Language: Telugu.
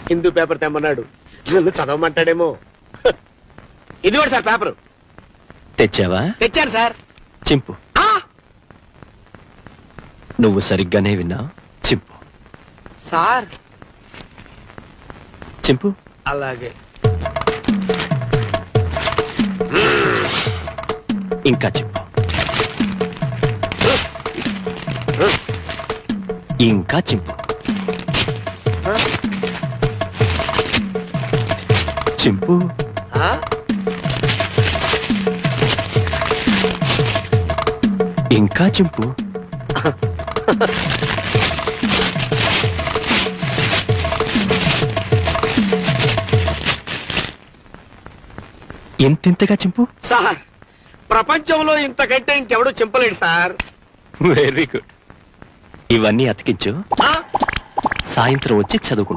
హిందూ పేపర్ తెమ్మన్నాడు, నన్ను చదవమంటాడేమో. ఇది కూడా సార్ పేపర్. తెచ్చావా? తెచ్చాను సార్. చింపు. నువ్వు సరిగ్గానే విన్నావు. చింపు సార్. చింపు. అలాగే. ఇంకా చింపు. ఇంకా చింపు. చింపు. ఇంకా చింపు. ఇంతింతగా చింపు. సార్, ప్రపంచంలో ఇంతకంటే ఇంకెవడూ చింపలేడు సార్. Very good. ఇవన్నీ అతికించు, సాయంత్రం వచ్చి చదువుకుంటా.